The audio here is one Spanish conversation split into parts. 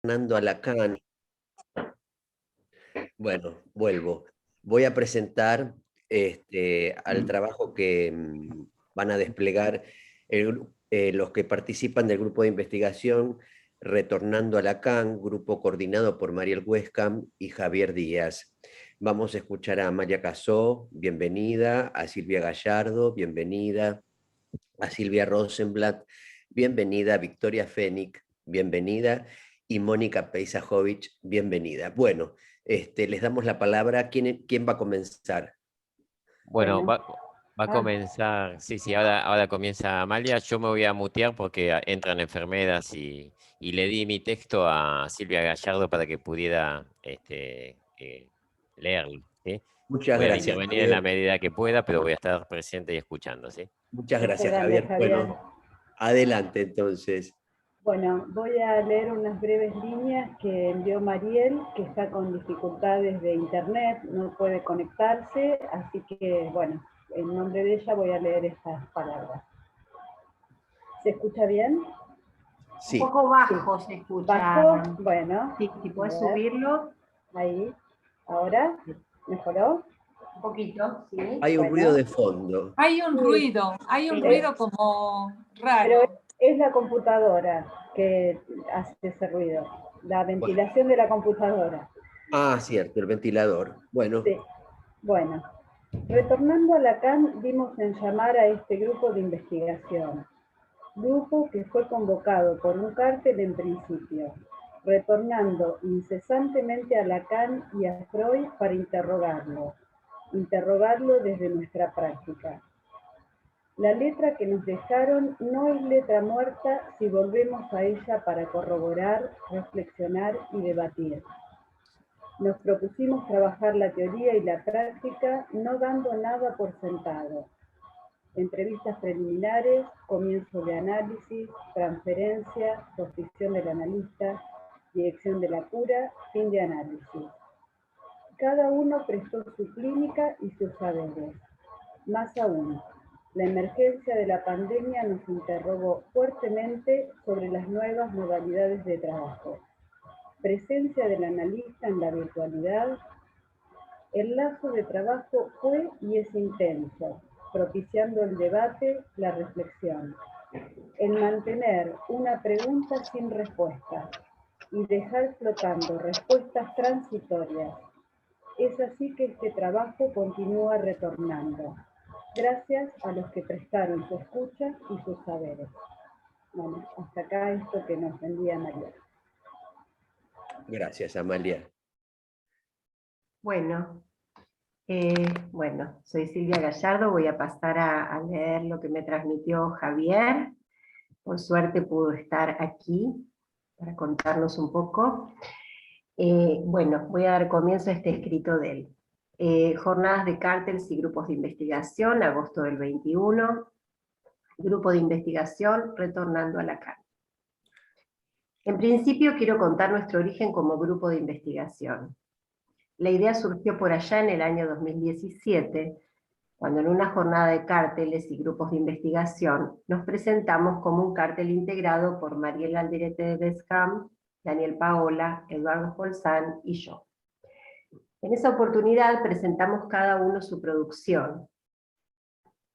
Retornando a Lacan, bueno, vuelvo. Voy a presentar al trabajo que van a desplegar los que participan del grupo de investigación Retornando a Lacan, grupo coordinado por Mariel Huescam y Javier Díaz. Vamos a escuchar a Amalia Casó, bienvenida, a Silvia Gallardo, bienvenida, a Silvia Rosenblatt, bienvenida, Victoria Fénix, bienvenida, y Mónica Peisajovic, bienvenida. Bueno, les damos la palabra. ¿Quién va a comenzar? Bueno, Bueno, va a comenzar, sí, ahora comienza Amalia. Yo me voy a mutear porque entran enfermeras y le di mi texto a Silvia Gallardo para que pudiera leerlo, ¿sí? Muchas Voy a gracias, intervenir en la Javier. medida que pueda, pero voy a estar presente y escuchando, ¿sí? Muchas beso gracias, grande, Javier. Javier. Bueno, adelante entonces. Bueno, voy a leer unas breves líneas que envió Mariel, que está con dificultades de internet, no puede conectarse, así que, bueno, en nombre de ella voy a leer estas palabras. ¿Se escucha bien? Un Sí. poco bajo se escucha. ¿Bajo? Bueno. Sí, si puedes a ver. subirlo. Ahí. ¿Ahora? ¿Mejoró? Un poquito, sí. Hay un Bueno. ruido de fondo. Hay un ruido como raro. Pero es la computadora que hace ese ruido, la ventilación de la computadora. Ah, cierto, el ventilador. Bueno, Sí. Bueno, retornando a Lacan, dimos en llamar a este grupo de investigación. Grupo que fue convocado por un cártel en principio, retornando incesantemente a Lacan y a Freud para interrogarlo desde nuestra práctica. La letra que nos dejaron no es letra muerta si volvemos a ella para corroborar, reflexionar y debatir. Nos propusimos trabajar la teoría y la práctica no dando nada por sentado. Entrevistas preliminares, comienzo de análisis, transferencia, posición del analista, dirección de la cura, fin de análisis. Cada uno prestó su clínica y sus saberes. Más aún, la emergencia de la pandemia nos interrogó fuertemente sobre las nuevas modalidades de trabajo. Presencia del analista en la virtualidad. El lazo de trabajo fue y es intenso, propiciando el debate, la reflexión. El mantener una pregunta sin respuesta y dejar flotando respuestas transitorias. Es así que este trabajo continúa retornando, gracias a los que prestaron su escucha y sus saberes. Bueno, hasta acá esto que nos envía María. gracias, Amalia. Bueno, soy Silvia Gallardo, voy a pasar a leer lo que me transmitió Javier. Por suerte pudo estar aquí para contarnos un poco. Voy a dar comienzo a este escrito de él. Jornadas de cárteles y grupos de investigación, agosto del 21. Grupo de investigación, retornando a Lacan. En principio quiero contar nuestro origen como grupo de investigación. La idea surgió por allá en el año 2017, cuando en una jornada de cárteles y grupos de investigación nos presentamos como un cártel integrado por Mariel Alderete de Bescam, Daniel Paola, Eduardo Bolzán y yo. En esa oportunidad presentamos cada uno su producción,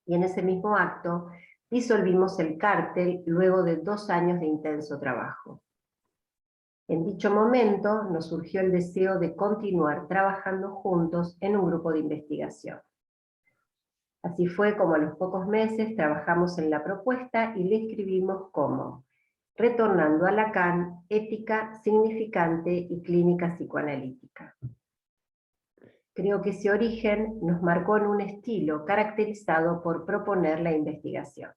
y en ese mismo acto disolvimos el cártel luego de 2 años de intenso trabajo. En dicho momento nos surgió el deseo de continuar trabajando juntos en un grupo de investigación. Así fue como a los pocos meses trabajamos en la propuesta y le escribimos como Retornando a Lacan, ética, significante y clínica psicoanalítica. Creo que ese origen nos marcó en un estilo caracterizado por proponer la investigación.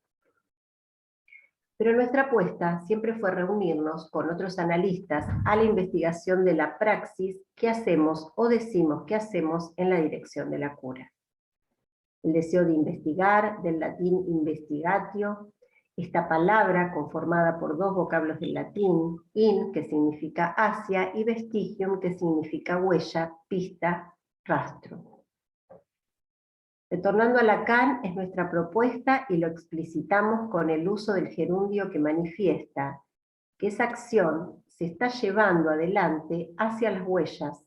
Pero nuestra apuesta siempre fue reunirnos con otros analistas a la investigación de la praxis que hacemos o decimos que hacemos en la dirección de la cura. El deseo de investigar, del latín investigatio, esta palabra conformada por 2 vocablos del latín, in, que significa hacia, y vestigium, que significa huella, pista, rastro. Retornando a Lacan es nuestra propuesta y lo explicitamos con el uso del gerundio que manifiesta que esa acción se está llevando adelante hacia las huellas,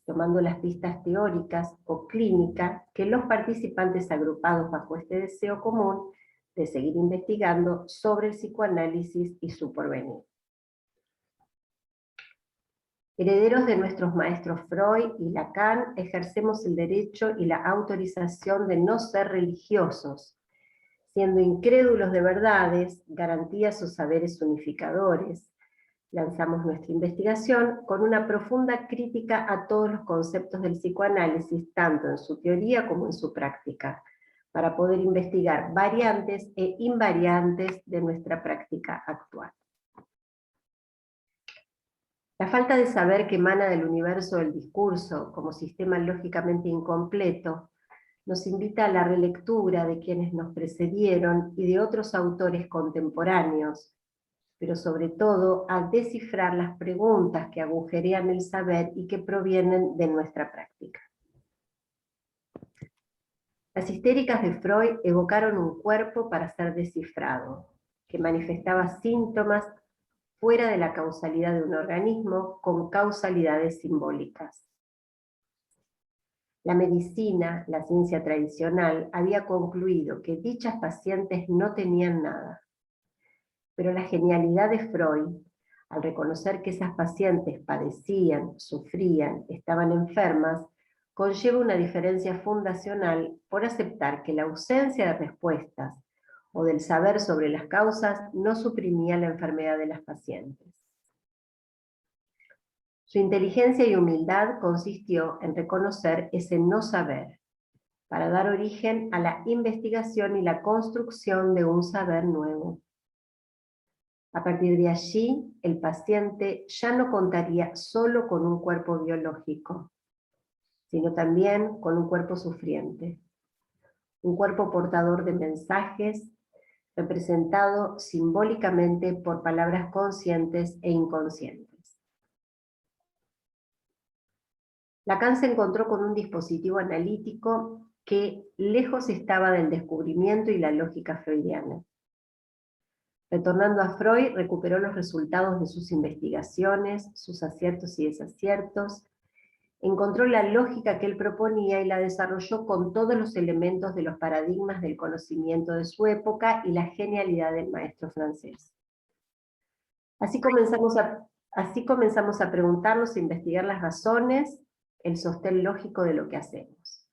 tomando las pistas teóricas o clínicas que los participantes agrupados bajo este deseo común de seguir investigando sobre el psicoanálisis y su porvenir. Herederos de nuestros maestros Freud y Lacan, ejercemos el derecho y la autorización de no ser religiosos, siendo incrédulos de verdades, garantías o saberes unificadores. Lanzamos nuestra investigación con una profunda crítica a todos los conceptos del psicoanálisis, tanto en su teoría como en su práctica, para poder investigar variantes e invariantes de nuestra práctica actual. La falta de saber que emana del universo del discurso, como sistema lógicamente incompleto, nos invita a la relectura de quienes nos precedieron y de otros autores contemporáneos, pero sobre todo a descifrar las preguntas que agujerean el saber y que provienen de nuestra práctica. Las histéricas de Freud evocaron un cuerpo para ser descifrado, que manifestaba síntomas fuera de la causalidad de un organismo con causalidades simbólicas. La medicina, la ciencia tradicional, había concluido que dichas pacientes no tenían nada. Pero la genialidad de Freud, al reconocer que esas pacientes padecían, sufrían, estaban enfermas, conlleva una diferencia fundacional por aceptar que la ausencia de respuestas o del saber sobre las causas no suprimía la enfermedad de las pacientes. Su inteligencia y humildad consistió en reconocer ese no saber, para dar origen a la investigación y la construcción de un saber nuevo. A partir de allí, el paciente ya no contaría solo con un cuerpo biológico, sino también con un cuerpo sufriente, un cuerpo portador de mensajes, representado simbólicamente por palabras conscientes e inconscientes. Lacan se encontró con un dispositivo analítico que lejos estaba del descubrimiento y la lógica freudiana. Retornando a Freud, recuperó los resultados de sus investigaciones, sus aciertos y desaciertos, encontró la lógica que él proponía y la desarrolló con todos los elementos de los paradigmas del conocimiento de su época y la genialidad del maestro francés. Así comenzamos a preguntarnos e investigar las razones, el sostén lógico de lo que hacemos.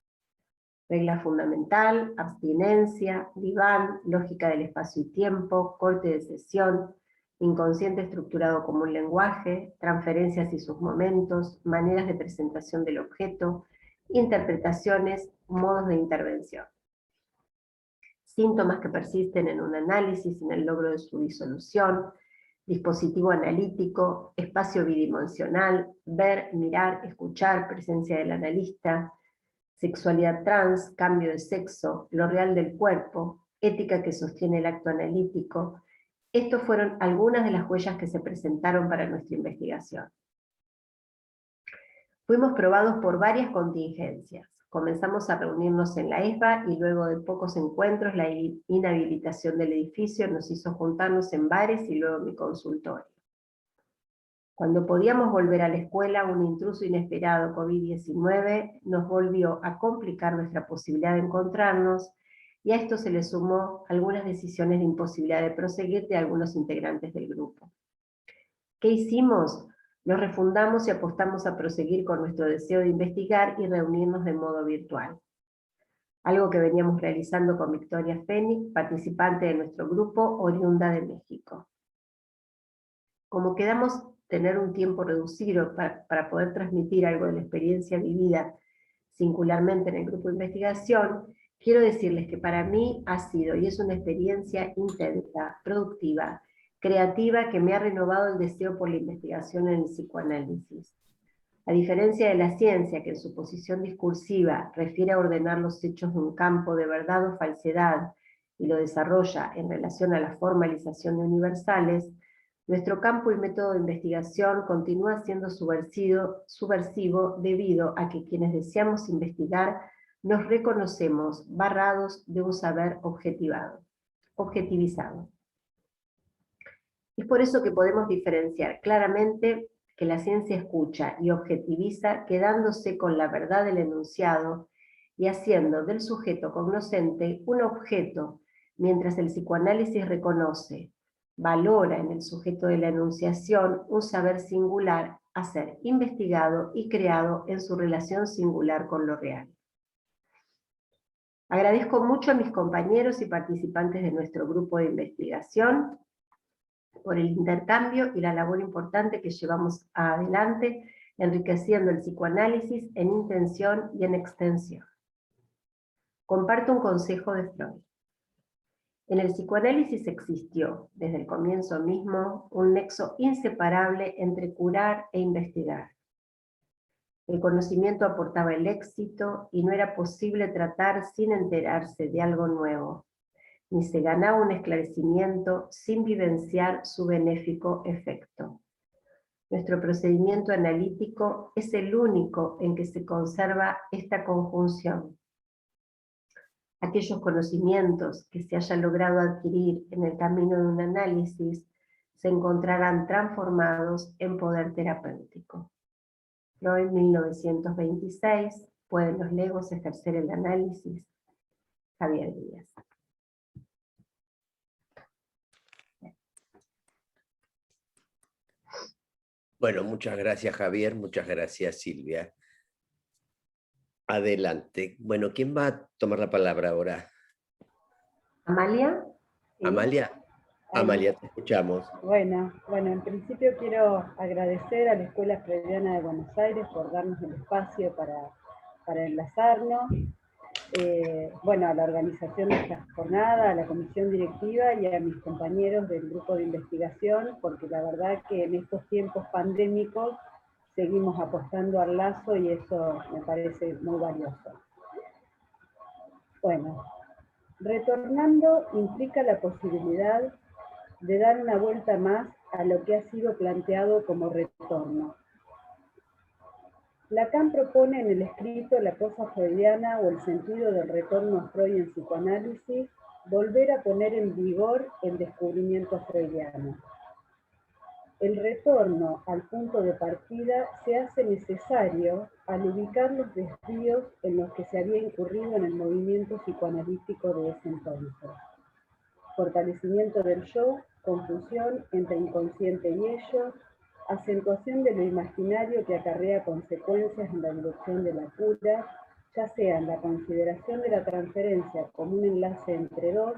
Regla fundamental, abstinencia, diván, lógica del espacio y tiempo, corte de sesión, inconsciente estructurado como un lenguaje, transferencias y sus momentos, maneras de presentación del objeto, interpretaciones, modos de intervención. Síntomas que persisten en un análisis, en el logro de su disolución, dispositivo analítico, espacio bidimensional, ver, mirar, escuchar, presencia del analista, sexualidad trans, cambio de sexo, lo real del cuerpo, ética que sostiene el acto analítico. Estos fueron algunas de las huellas que se presentaron para nuestra investigación. Fuimos probados por varias contingencias. Comenzamos a reunirnos en la ESBA y luego de pocos encuentros la inhabilitación del edificio nos hizo juntarnos en bares y luego en mi consultorio. Cuando podíamos volver a la escuela, un intruso inesperado COVID-19 nos volvió a complicar nuestra posibilidad de encontrarnos, y a esto se le sumó algunas decisiones de imposibilidad de proseguir de algunos integrantes del grupo. ¿Qué hicimos? Nos refundamos y apostamos a proseguir con nuestro deseo de investigar y reunirnos de modo virtual. Algo que veníamos realizando con Victoria Fénix, participante de nuestro grupo, oriunda de México. Como quedamos tener un tiempo reducido para poder transmitir algo de la experiencia vivida singularmente en el grupo de investigación, quiero decirles que para mí ha sido y es una experiencia intensa, productiva, creativa, que me ha renovado el deseo por la investigación en el psicoanálisis. A diferencia de la ciencia, que en su posición discursiva refiere a ordenar los hechos de un campo de verdad o falsedad y lo desarrolla en relación a la formalización de universales, nuestro campo y método de investigación continúa siendo subversivo debido a que quienes deseamos investigar nos reconocemos barrados de un saber objetivizado. Es por eso que podemos diferenciar claramente que la ciencia escucha y objetiviza quedándose con la verdad del enunciado y haciendo del sujeto cognoscente un objeto, mientras el psicoanálisis reconoce, valora en el sujeto de la enunciación un saber singular a ser investigado y creado en su relación singular con lo real. Agradezco mucho a mis compañeros y participantes de nuestro grupo de investigación por el intercambio y la labor importante que llevamos adelante, enriqueciendo el psicoanálisis en intención y en extensión. Comparto un consejo de Freud. En el psicoanálisis existió, desde el comienzo mismo, un nexo inseparable entre curar e investigar. El conocimiento aportaba el éxito y no era posible tratar sin enterarse de algo nuevo, ni se ganaba un esclarecimiento sin vivenciar su benéfico efecto. Nuestro procedimiento analítico es el único en que se conserva esta conjunción. Aquellos conocimientos que se haya logrado adquirir en el camino de un análisis se encontrarán transformados en poder terapéutico. Freud, 1926, ¿pueden los legos ejercer el análisis? Javier Díaz. Bueno, muchas gracias Javier, muchas gracias Silvia. Adelante. Bueno, ¿quién va a tomar la palabra ahora? ¿Amalia? Sí. Amalia. Amalia, te escuchamos. Bueno, en principio quiero agradecer a la Escuela Freudiana de Buenos Aires por darnos el espacio para enlazarnos, a la organización de esta jornada, a la comisión directiva y a mis compañeros del grupo de investigación, porque la verdad que en estos tiempos pandémicos seguimos apostando al lazo y eso me parece muy valioso. Bueno, retornando implica la posibilidad de dar una vuelta más a lo que ha sido planteado como retorno. Lacan propone en el escrito La cosa freudiana o el sentido del retorno a Freud en psicoanálisis, volver a poner en vigor el descubrimiento freudiano. El retorno al punto de partida se hace necesario al ubicar los desvíos en los que se había incurrido en el movimiento psicoanalítico de ese entonces. Fortalecimiento del yo, confusión entre inconsciente y ello, acentuación de lo imaginario que acarrea consecuencias en la dirección de la cura, ya sea en la consideración de la transferencia como un enlace entre dos,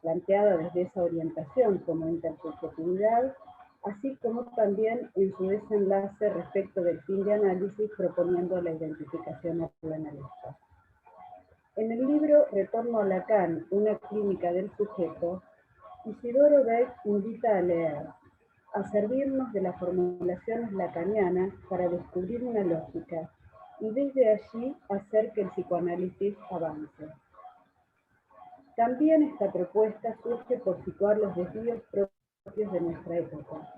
planteada desde esa orientación como intersubjetividad, así como también en su desenlace respecto del fin de análisis proponiendo la identificación al analista. En el libro Retorno a Lacan, una clínica del sujeto, Isidoro Beck invita a leer, a servirnos de las formulaciones lacanianas para descubrir una lógica y desde allí hacer que el psicoanálisis avance. También esta propuesta surge por situar los desvíos propios de nuestra época,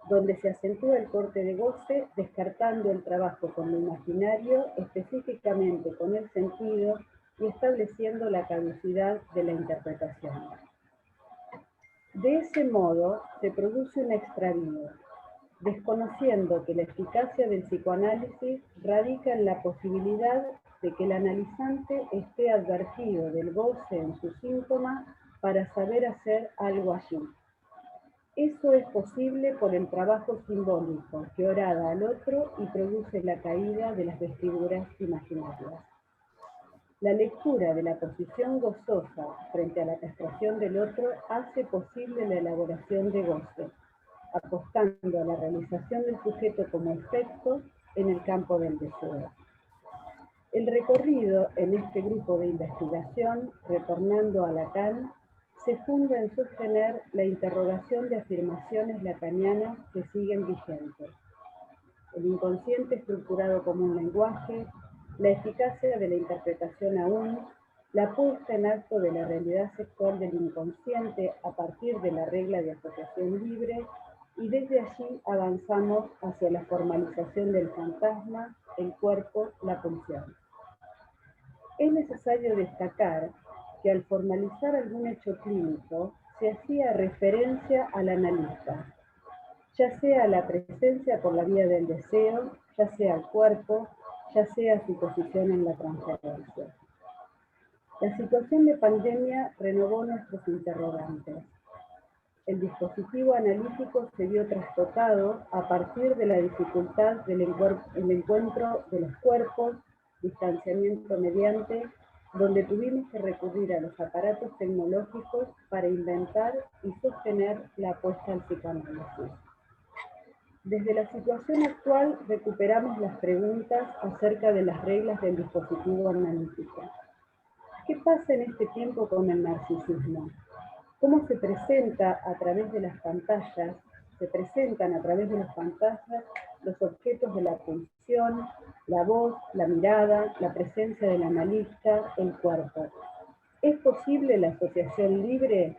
donde se acentúa el corte de goce, descartando el trabajo con lo imaginario, específicamente con el sentido, y estableciendo la caducidad de la interpretación. De ese modo, se produce un extravío, desconociendo que la eficacia del psicoanálisis radica en la posibilidad de que el analizante esté advertido del goce en su síntoma para saber hacer algo allí. Eso es posible por el trabajo simbólico que orada al otro y produce la caída de las vestiduras imaginarias. La lectura de la posición gozosa frente a la castración del otro hace posible la elaboración de goce, apostando a la realización del sujeto como efecto en el campo del deseo. El recorrido en este grupo de investigación, retornando a Lacan, se funda en sostener la interrogación de afirmaciones lacanianas que siguen vigentes. El inconsciente estructurado como un lenguaje, la eficacia de la interpretación aún, la puesta en acto de la realidad sexual del inconsciente a partir de la regla de asociación libre, y desde allí avanzamos hacia la formalización del fantasma, el cuerpo, la pulsión. Es necesario destacar que al formalizar algún hecho clínico, se hacía referencia al analista, ya sea a la presencia por la vía del deseo, ya sea al cuerpo, ya sea su posición en la transferencia. La situación de pandemia renovó nuestros interrogantes. El dispositivo analítico se vio trastocado a partir de la dificultad del encuentro de los cuerpos, distanciamiento mediante, donde tuvimos que recurrir a los aparatos tecnológicos para inventar y sostener la apuesta al psicoanálisis. Desde la situación actual recuperamos las preguntas acerca de las reglas del dispositivo analítico. ¿Qué pasa en este tiempo con el narcisismo? ¿Cómo se presenta a través de las pantallas? Se presentan a través de las pantallas los objetos de la atención, la voz, la mirada, la presencia del analista, el cuerpo. ¿Es posible la asociación libre?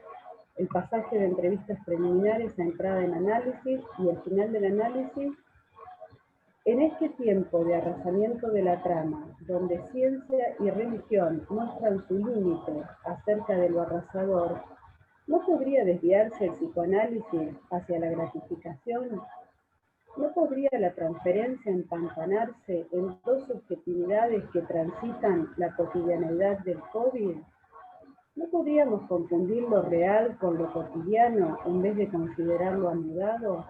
El pasaje de entrevistas preliminares a entrada en análisis y el final del análisis. En este tiempo de arrasamiento de la trama, donde ciencia y religión muestran su límite acerca de lo arrasador, ¿no podría desviarse el psicoanálisis hacia la gratificación? ¿No podría la transferencia empantanarse en dos subjetividades que transitan la cotidianeidad del COVID? ¿No podríamos confundir lo real con lo cotidiano en vez de considerarlo anudado?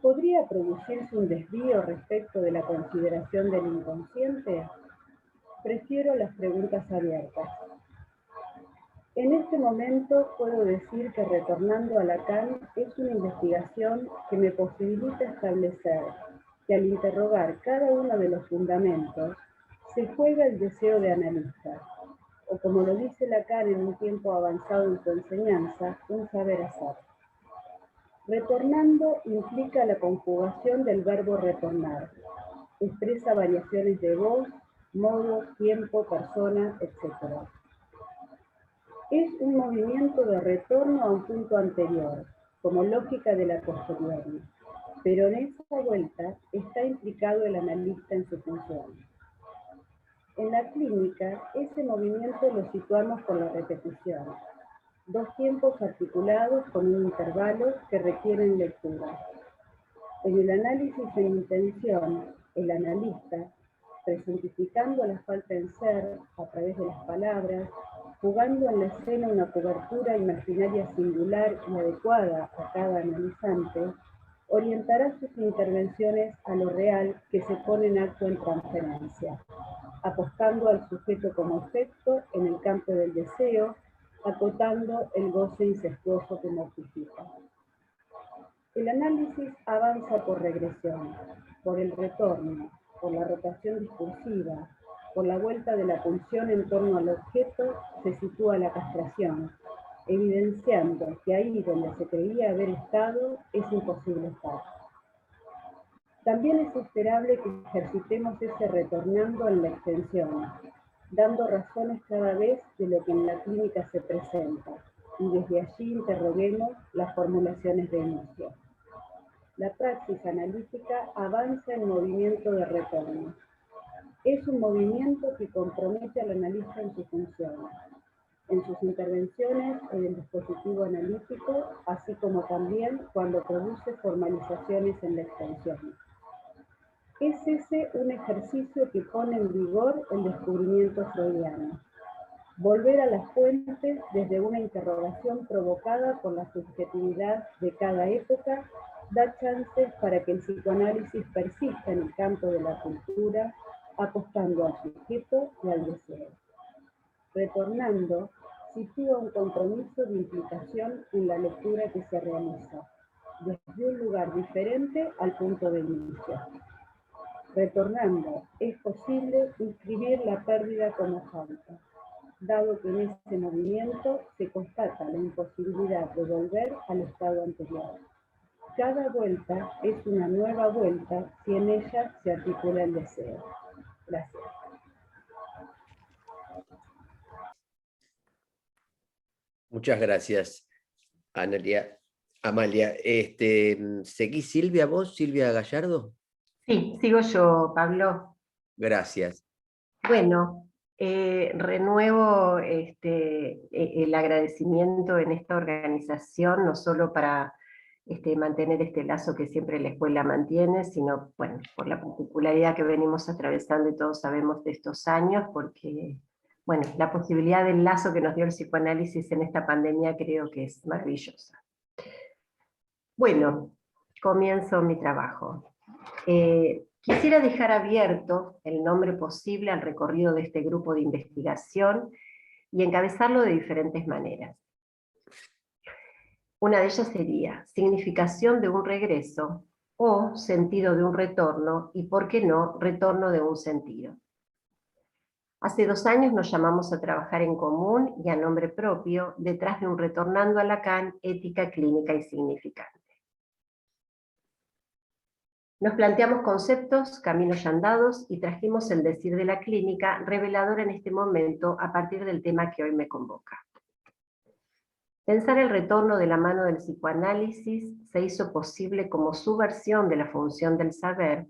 ¿Podría producirse un desvío respecto de la consideración del inconsciente? Prefiero las preguntas abiertas. En este momento puedo decir que Retornando a Lacan es una investigación que me posibilita establecer que al interrogar cada uno de los fundamentos se juega el deseo de analista, o como lo dice Lacan en un tiempo avanzado en su enseñanza, un saber hacer. Retornando implica la conjugación del verbo retornar. Expresa variaciones de voz, modo, tiempo, persona, etc. Es un movimiento de retorno a un punto anterior, como lógica de la posteriori, pero en esa vuelta está implicado el analista en su función. En la clínica, ese movimiento lo situamos con la repetición. Dos tiempos articulados con un intervalo que requieren lectura. En el análisis en intención, el analista, presentificando la falta en ser a través de las palabras, jugando en la escena una cobertura imaginaria singular y adecuada a cada analizante, orientará sus intervenciones a lo real que se pone en acto en transferencia, apostando al sujeto como efecto en el campo del deseo, acotando el goce incestuoso que mortifica. El análisis avanza por regresión, por el retorno, por la rotación discursiva, por la vuelta de la pulsión en torno al objeto se sitúa la castración, evidenciando que ahí donde se creía haber estado es imposible estar. También es esperable que ejercitemos ese retornando en la extensión, dando razones cada vez de lo que en la clínica se presenta, y desde allí interroguemos las formulaciones de inicio. La praxis analítica avanza en movimiento de retorno. Es un movimiento que compromete al analista en su función, en sus intervenciones en el dispositivo analítico, así como también cuando produce formalizaciones en la extensión. Es ese un ejercicio que pone en vigor el descubrimiento freudiano. Volver a las fuentes desde una interrogación provocada por la subjetividad de cada época da chances para que el psicoanálisis persista en el campo de la cultura, apostando al sujeto y al deseo. Retornando, sitúa un compromiso de implicación en la lectura que se realiza, desde un lugar diferente al punto de inicio. Retornando, es posible inscribir la pérdida como falta, dado que en ese movimiento se constata la imposibilidad de volver al estado anterior. Cada vuelta es una nueva vuelta si en ella se articula el deseo. Gracias. Muchas gracias, Amalia. ¿Seguís Silvia vos, Silvia Gallardo? Sí, sigo yo, Pablo. Gracias. Bueno, renuevo el agradecimiento en esta organización, no solo para mantener este lazo que siempre la escuela mantiene, sino bueno, por la particularidad que venimos atravesando y todos sabemos de estos años, porque bueno, la posibilidad del lazo que nos dio el psicoanálisis en esta pandemia creo que es maravillosa. Bueno, comienzo mi trabajo. Quisiera dejar abierto el nombre posible al recorrido de este grupo de investigación y encabezarlo de diferentes maneras. Una de ellas sería significación de un regreso o sentido de un retorno y, ¿por qué no, retorno de un sentido? Hace 2 años nos llamamos a trabajar en común y a nombre propio detrás de un Retornando a Lacan, ética, clínica y significante. Nos planteamos conceptos, caminos ya andados y trajimos el decir de la clínica, revelador en este momento a partir del tema que hoy me convoca. Pensar el retorno de la mano del psicoanálisis se hizo posible como subversión de la función del saber,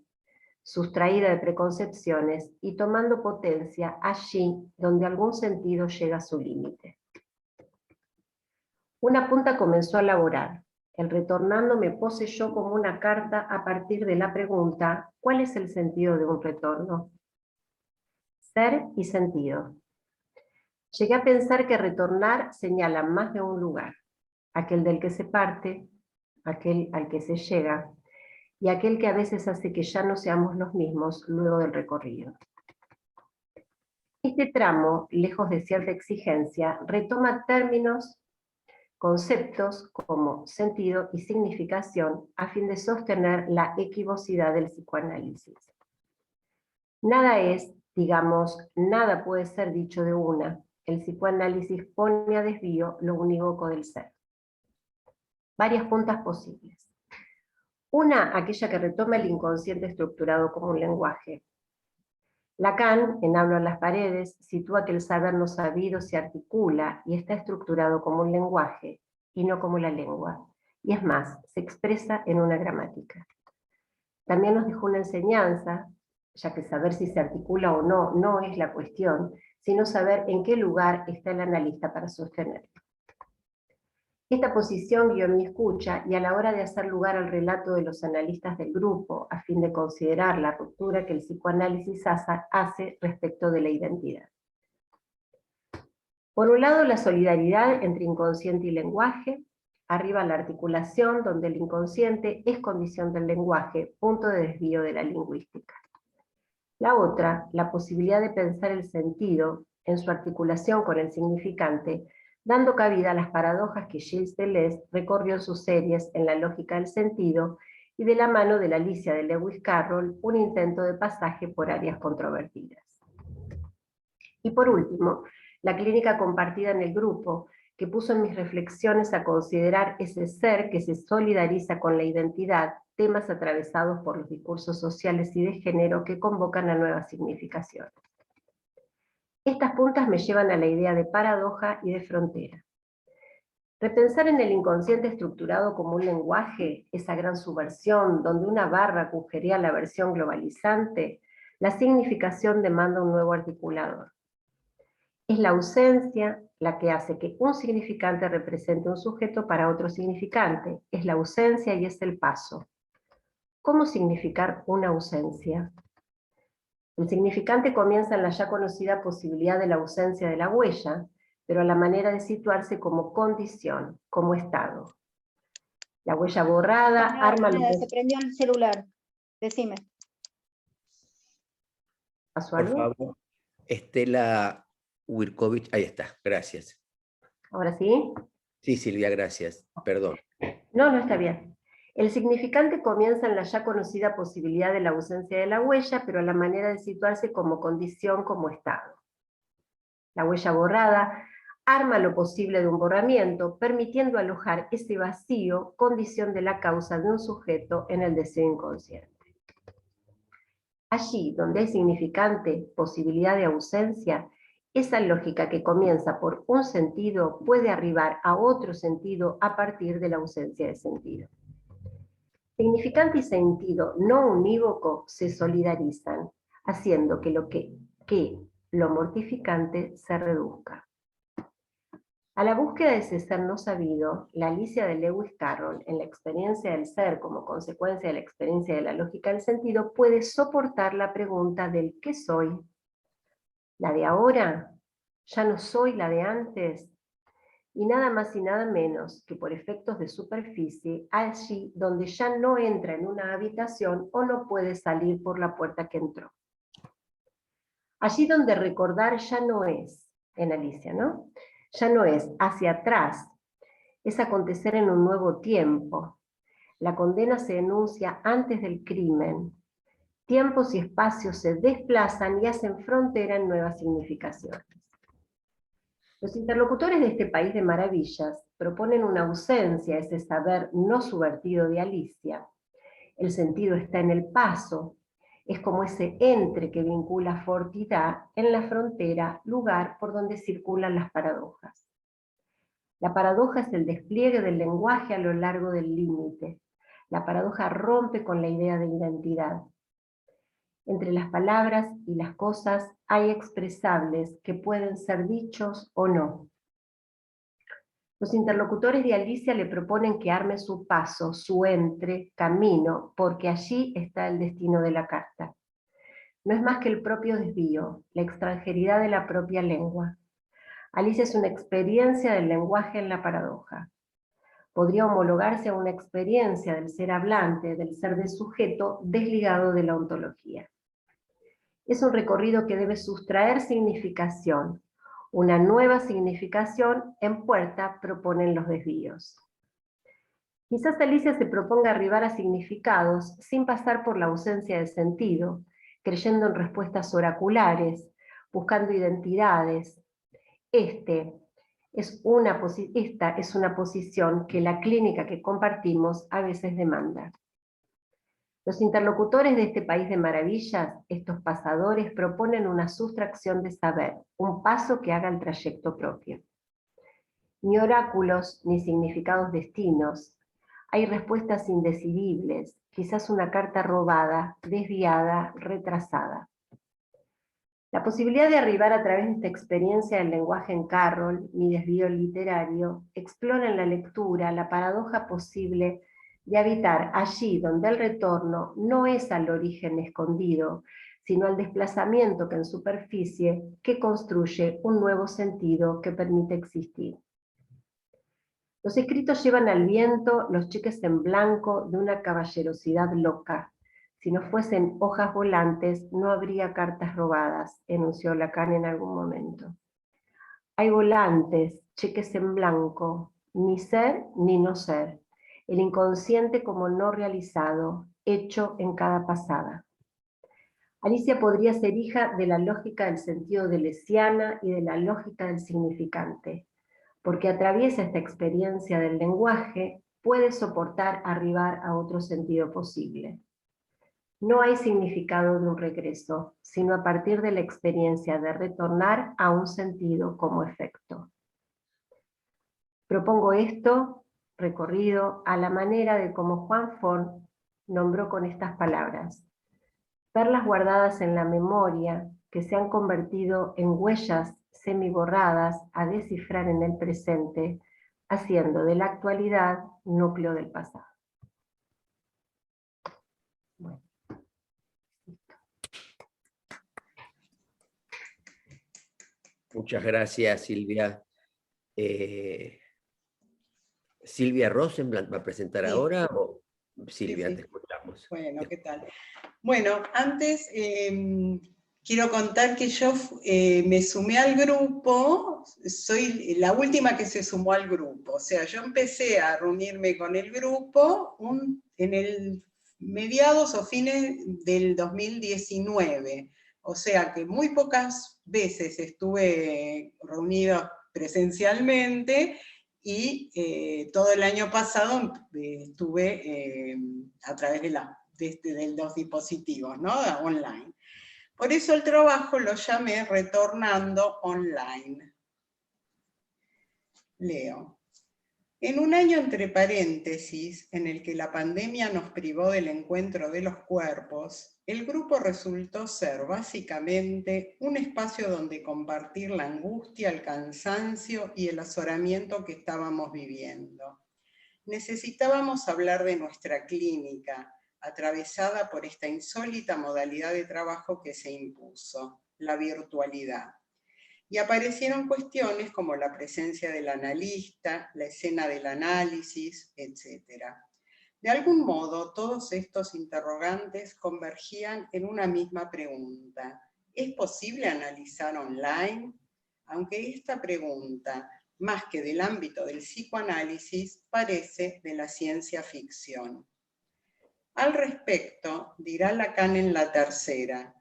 sustraída de preconcepciones y tomando potencia allí donde algún sentido llega a su límite. Una punta comenzó a laborar. El retornando me poseyó como una carta a partir de la pregunta: ¿cuál es el sentido de un retorno? Ser y sentido. Llegué a pensar que retornar señala más de un lugar, aquel del que se parte, aquel al que se llega, y aquel que a veces hace que ya no seamos los mismos luego del recorrido. Este tramo, lejos de cierta exigencia, retoma términos, conceptos como sentido y significación a fin de sostener la equivocidad del psicoanálisis. Nada es, digamos, nada puede ser dicho de una. El psicoanálisis pone a desvío lo unívoco del ser. Varias puntas posibles. Una, aquella que retoma el inconsciente estructurado como un lenguaje. Lacan, en Hablo a las paredes, sitúa que el saber no sabido se articula y está estructurado como un lenguaje, y no como la lengua. Y es más, se expresa en una gramática. También nos dejó una enseñanza, ya que saber si se articula o no, no es la cuestión, sino saber en qué lugar está el analista para sostenerlo. Esta posición guió mi escucha y a la hora de hacer lugar al relato de los analistas del grupo, a fin de considerar la ruptura que el psicoanálisis hace respecto de la identidad. Por un lado, la solidaridad entre inconsciente y lenguaje, arriba la articulación, donde el inconsciente es condición del lenguaje, punto de desvío de la lingüística. La otra, la posibilidad de pensar el sentido en su articulación con el significante, dando cabida a las paradojas que Gilles Deleuze recorrió en sus series En la lógica del sentido, y de la mano de la Alicia de Lewis Carroll, un intento de pasaje por áreas controvertidas. Y por último, la clínica compartida en el grupo, que puso en mis reflexiones a considerar ese ser que se solidariza con la identidad, temas atravesados por los discursos sociales y de género que convocan a nuevas significaciones. Estas puntas me llevan a la idea de paradoja y de frontera. Repensar en el inconsciente estructurado como un lenguaje, esa gran subversión donde una barra agujerea la versión globalizante, la significación demanda un nuevo articulador. Es la ausencia la que hace que un significante represente un sujeto para otro significante. Es la ausencia y es el paso. ¿Cómo significar una ausencia? El significante comienza en la ya conocida posibilidad de la ausencia de la huella, pero a la manera de situarse como condición, como estado. La huella borrada, arma... Se prendió el celular, decime. ¿Pasó Por algo? favor, Estela Wirkovich, ahí está, gracias. ¿Ahora sí? Sí, Silvia, gracias, perdón. No, está bien. El significante comienza en la ya conocida posibilidad de la ausencia de la huella, pero a la manera de situarse como condición, como estado. La huella borrada arma lo posible de un borramiento, permitiendo alojar ese vacío, condición de la causa de un sujeto en el deseo inconsciente. Allí donde hay significante, posibilidad de ausencia, esa lógica que comienza por un sentido puede arribar a otro sentido a partir de la ausencia de sentido. Significante y sentido no unívoco se solidarizan, haciendo que lo que lo mortificante se reduzca. A la búsqueda de ese ser no sabido, la Alicia de Lewis Carroll, en la experiencia del ser como consecuencia de la experiencia de la lógica del sentido, puede soportar la pregunta del ¿qué soy? ¿La de ahora? ¿Ya no soy la de antes? Y nada más y nada menos que por efectos de superficie, allí donde ya no entra en una habitación o no puede salir por la puerta que entró. Allí donde recordar ya no es, en Alicia, ¿no? Ya no es hacia atrás, es acontecer en un nuevo tiempo. La condena se enuncia antes del crimen. Tiempos y espacios se desplazan y hacen frontera en nuevas significaciones. Los interlocutores de este país de maravillas proponen una ausencia a ese saber no subvertido de Alicia. El sentido está en el paso, es como ese entre que vincula fortidad en la frontera, lugar por donde circulan las paradojas. La paradoja es el despliegue del lenguaje a lo largo del límite. La paradoja rompe con la idea de identidad. Entre las palabras y las cosas hay expresables que pueden ser dichos o no. Los interlocutores de Alicia le proponen que arme su paso, su camino, porque allí está el destino de la carta. No es más que el propio desvío, la extranjeridad de la propia lengua. Alicia es una experiencia del lenguaje en la paradoja. Podría homologarse a una experiencia del ser hablante, del ser de sujeto, desligado de la ontología. Es un recorrido que debe sustraer significación. Una nueva significación en puerta proponen los desvíos. Quizás Alicia se proponga arribar a significados sin pasar por la ausencia de sentido, creyendo en respuestas oraculares, buscando identidades. Esta es una posición que la clínica que compartimos a veces demanda. Los interlocutores de este país de maravillas, estos pasadores, proponen una sustracción de saber, un paso que haga el trayecto propio. Ni oráculos ni significados destinos. Hay respuestas indecidibles, quizás una carta robada, desviada, retrasada. La posibilidad de arribar a través de esta experiencia del lenguaje en Carroll, mi desvío literario, explora en la lectura la paradoja posible de habitar allí donde el retorno no es al origen escondido, sino al desplazamiento que en superficie que construye un nuevo sentido que permite existir. Los escritos llevan al viento los cheques en blanco de una caballerosidad loca. Si no fuesen hojas volantes, no habría cartas robadas, enunció Lacan en algún momento. Hay volantes, cheques en blanco, ni ser ni no ser, el inconsciente como no realizado, hecho en cada pasada. Alicia podría ser hija de la lógica del sentido deleuziana y de la lógica del significante, porque atraviesa esta experiencia del lenguaje, puede soportar arribar a otro sentido posible. No hay significado de un regreso, sino a partir de la experiencia de retornar a un sentido como efecto. Propongo esto, recorrido, a la manera de como Juan Forn nombró con estas palabras: perlas guardadas en la memoria que se han convertido en huellas semiborradas a descifrar en el presente, haciendo de la actualidad núcleo del pasado. Bueno. Muchas gracias, Silvia. Silvia Rosenblatt va a presentar ahora, o Silvia, Sí. te escuchamos. Bueno, ¿qué tal? Bueno, antes quiero contar que yo me sumé al grupo, soy la última que se sumó al grupo, o sea, yo empecé a reunirme con el grupo en el mediados o fines del 2019, o sea que muy pocas veces estuve reunida presencialmente, y todo el año pasado estuve a través de los dispositivos, ¿no? Online. Por eso el trabajo lo llamé Retornando Online. Leo. En un año entre paréntesis, en el que la pandemia nos privó del encuentro de los cuerpos, el grupo resultó ser básicamente un espacio donde compartir la angustia, el cansancio y el azoramiento que estábamos viviendo. Necesitábamos hablar de nuestra clínica, atravesada por esta insólita modalidad de trabajo que se impuso, la virtualidad. Y aparecieron cuestiones como la presencia del analista, la escena del análisis, etc. De algún modo, todos estos interrogantes convergían en una misma pregunta. ¿Es posible analizar online? Aunque esta pregunta, más que del ámbito del psicoanálisis, parece de la ciencia ficción. Al respecto, dirá Lacan en la tercera: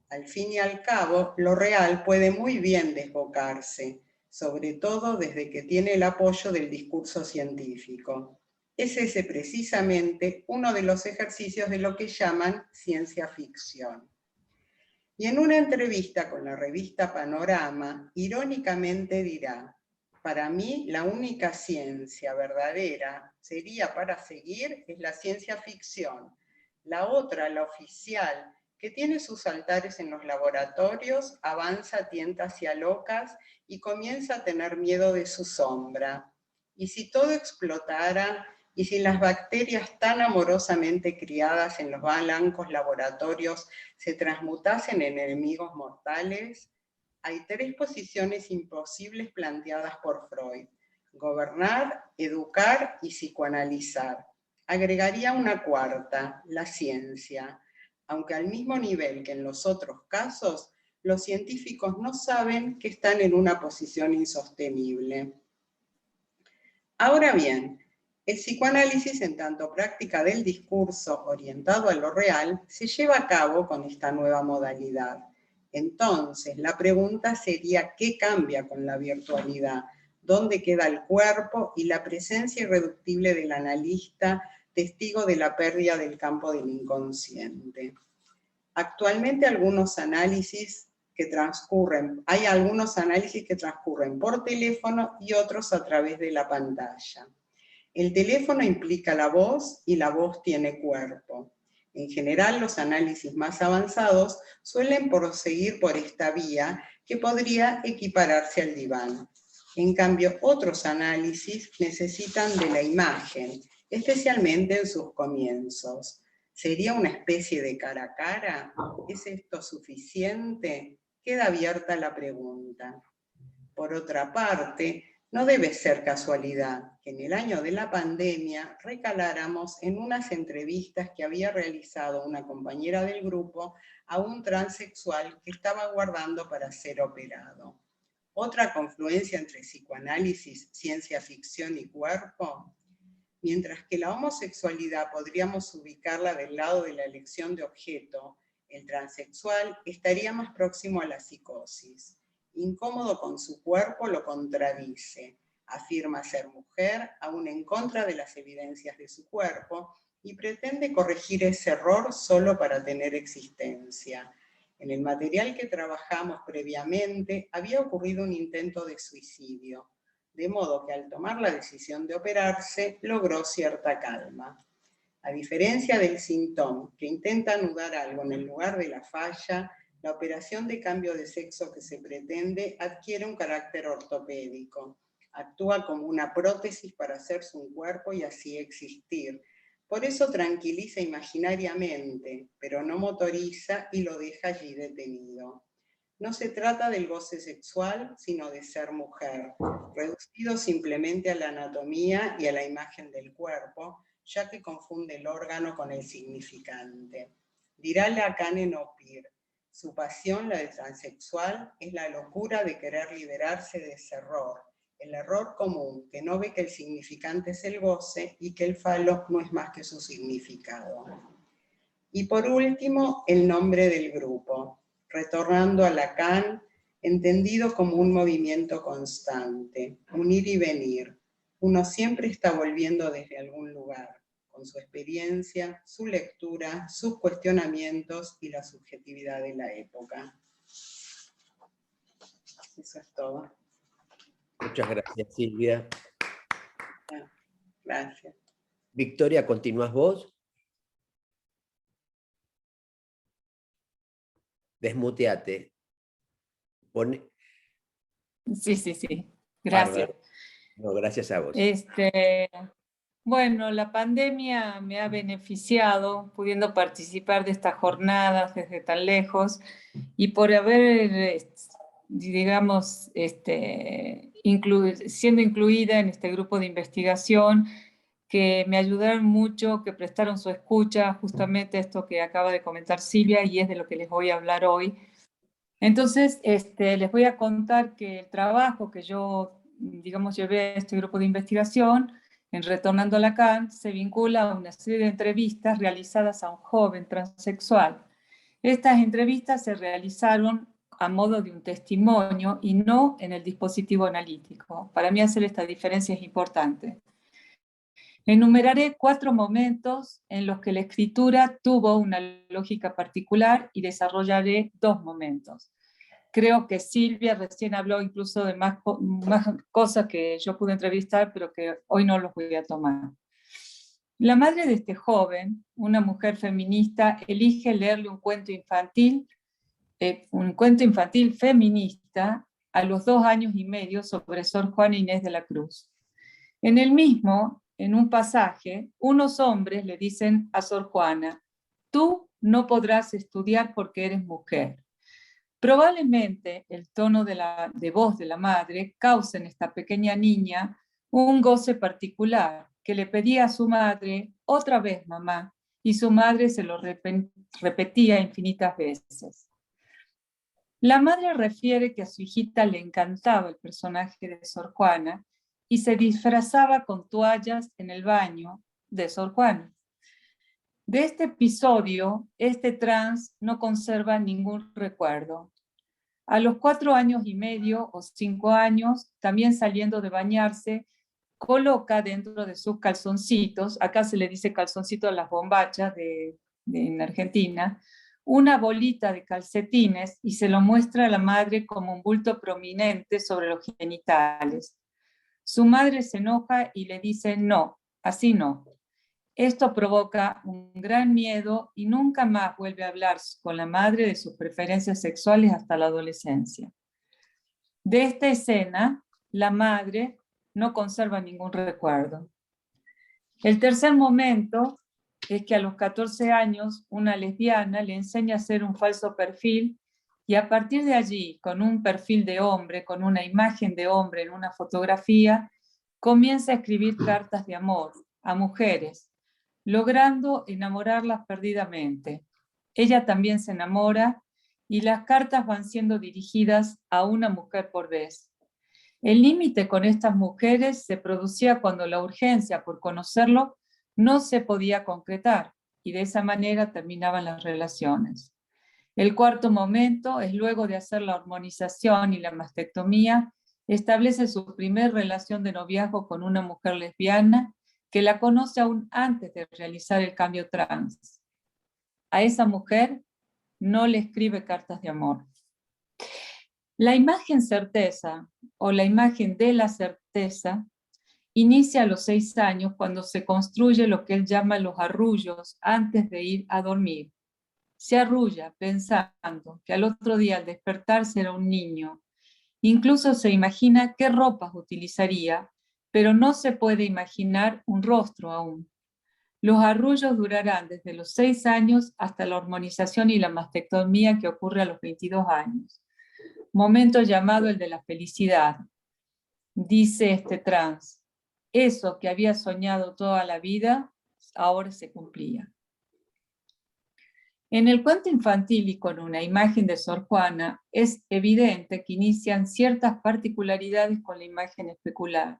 al fin y al cabo, lo real puede muy bien desbocarse, sobre todo desde que tiene el apoyo del discurso científico. Es ese precisamente uno de los ejercicios de lo que llaman ciencia ficción. Y en una entrevista con la revista Panorama, irónicamente dirá: para mí la única ciencia verdadera sería para seguir es la ciencia ficción. La otra, la oficial, que tiene sus altares en los laboratorios, avanza, tienta hacia locas y comienza a tener miedo de su sombra. Y si todo explotara, y si las bacterias tan amorosamente criadas en los blancos laboratorios se transmutasen en enemigos mortales, hay tres posiciones imposibles planteadas por Freud: gobernar, educar y psicoanalizar. Agregaría una cuarta, la ciencia, aunque al mismo nivel que en los otros casos, los científicos no saben que están en una posición insostenible. Ahora bien, el psicoanálisis, en tanto práctica del discurso orientado a lo real, se lleva a cabo con esta nueva modalidad. Entonces, la pregunta sería: ¿qué cambia con la virtualidad? ¿Dónde queda el cuerpo y la presencia irreductible del analista, testigo de la pérdida del campo del inconsciente? Actualmente hay algunos análisis que transcurren por teléfono y otros a través de la pantalla. El teléfono implica la voz y la voz tiene cuerpo. En general, los análisis más avanzados suelen proseguir por esta vía, que podría equipararse al diván. En cambio, otros análisis necesitan de la imagen, especialmente en sus comienzos. ¿Sería una especie de cara a cara? ¿Es esto suficiente? Queda abierta la pregunta. Por otra parte, no debe ser casualidad que en el año de la pandemia recaláramos en unas entrevistas que había realizado una compañera del grupo a un transexual que estaba aguardando para ser operado. ¿Otra confluencia entre psicoanálisis, ciencia ficción y cuerpo? Mientras que la homosexualidad podríamos ubicarla del lado de la elección de objeto, el transexual estaría más próximo a la psicosis. Incómodo con su cuerpo, lo contradice. Afirma ser mujer, aún en contra de las evidencias de su cuerpo, y pretende corregir ese error solo para tener existencia. En el material que trabajamos previamente había ocurrido un intento de suicidio, de modo que al tomar la decisión de operarse, logró cierta calma. A diferencia del síntoma, que intenta anudar algo en el lugar de la falla, la operación de cambio de sexo que se pretende adquiere un carácter ortopédico. Actúa como una prótesis para hacerse un cuerpo y así existir. Por eso tranquiliza imaginariamente, pero no motoriza y lo deja allí detenido. No se trata del goce sexual, sino de ser mujer, reducido simplemente a la anatomía y a la imagen del cuerpo, ya que confunde el órgano con el significante. Dirá Lacan en Opir: su pasión, la de transexual, es la locura de querer liberarse de ese error, el error común, que no ve que el significante es el goce y que el falo no es más que su significado. Y por último, el nombre del grupo, retornando a Lacan, entendido como un movimiento constante, un ir y venir. Uno siempre está volviendo desde algún lugar, con su experiencia, su lectura, sus cuestionamientos y la subjetividad de la época. Eso es todo. Muchas gracias, Silvia. Gracias. Victoria, ¿continúas vos? Desmuteate. Sí. Gracias. Bárbaro. No, gracias a vos. Bueno, la pandemia me ha beneficiado pudiendo participar de estas jornadas desde tan lejos y por haber, digamos, siendo incluida en este grupo de investigación, que me ayudaron mucho, que prestaron su escucha, justamente esto que acaba de comentar Silvia, y es de lo que les voy a hablar hoy. Entonces, les voy a contar que el trabajo que yo, digamos, llevé a este grupo de investigación, en Retornando a Lacan, se vincula a una serie de entrevistas realizadas a un joven transexual. Estas entrevistas se realizaron a modo de un testimonio y no en el dispositivo analítico. Para mí hacer esta diferencia es importante. Enumeraré 4 momentos en los que la escritura tuvo una lógica particular y desarrollaré 2 momentos. Creo que Silvia recién habló incluso de más cosas que yo pude entrevistar, pero que hoy no los voy a tomar. La madre de este joven, una mujer feminista, elige leerle un cuento infantil feminista a los 2 años y medio sobre Sor Juana Inés de la Cruz. En el mismo, en un pasaje, unos hombres le dicen a Sor Juana: tú no podrás estudiar porque eres mujer. Probablemente el tono de voz de la madre causa en esta pequeña niña un goce particular, que le pedía a su madre: otra vez, mamá, y su madre se lo repetía infinitas veces. La madre refiere que a su hijita le encantaba el personaje de Sor Juana y se disfrazaba con toallas en el baño de Sor Juana. De este episodio, este trans no conserva ningún recuerdo. A los 4 años y medio o 5 años, también saliendo de bañarse, coloca dentro de sus calzoncitos, acá se le dice calzoncito a las bombachas en Argentina, una bolita de calcetines y se lo muestra a la madre como un bulto prominente sobre los genitales. Su madre se enoja y le dice: no, así no. Esto provoca un gran miedo y nunca más vuelve a hablar con la madre de sus preferencias sexuales hasta la adolescencia. De esta escena, la madre no conserva ningún recuerdo. El tercer momento es que a los 14 años una lesbiana le enseña a hacer un falso perfil y a partir de allí, con un perfil de hombre, con una imagen de hombre en una fotografía, comienza a escribir cartas de amor a mujeres, logrando enamorarlas perdidamente. Ella también se enamora y las cartas van siendo dirigidas a una mujer por vez. El límite con estas mujeres se producía cuando la urgencia por conocerlo no se podía concretar y de esa manera terminaban las relaciones. El cuarto momento es luego de hacer la hormonización y la mastectomía, establece su primer relación de noviazgo con una mujer lesbiana que la conoce aún antes de realizar el cambio trans. A esa mujer no le escribe cartas de amor. La imagen certeza o la imagen de la certeza inicia a los 6 años cuando se construye lo que él llama los arrullos antes de ir a dormir. Se arrulla pensando que al otro día al despertar será un niño. Incluso se imagina qué ropas utilizaría, pero no se puede imaginar un rostro aún. Los arrullos durarán desde los 6 años hasta la hormonización y la mastectomía que ocurre a los 22 años. Momento llamado el de la felicidad. Dice este trans: eso que había soñado toda la vida, ahora se cumplía. En el cuento infantil y con una imagen de Sor Juana, es evidente que inician ciertas particularidades con la imagen especular,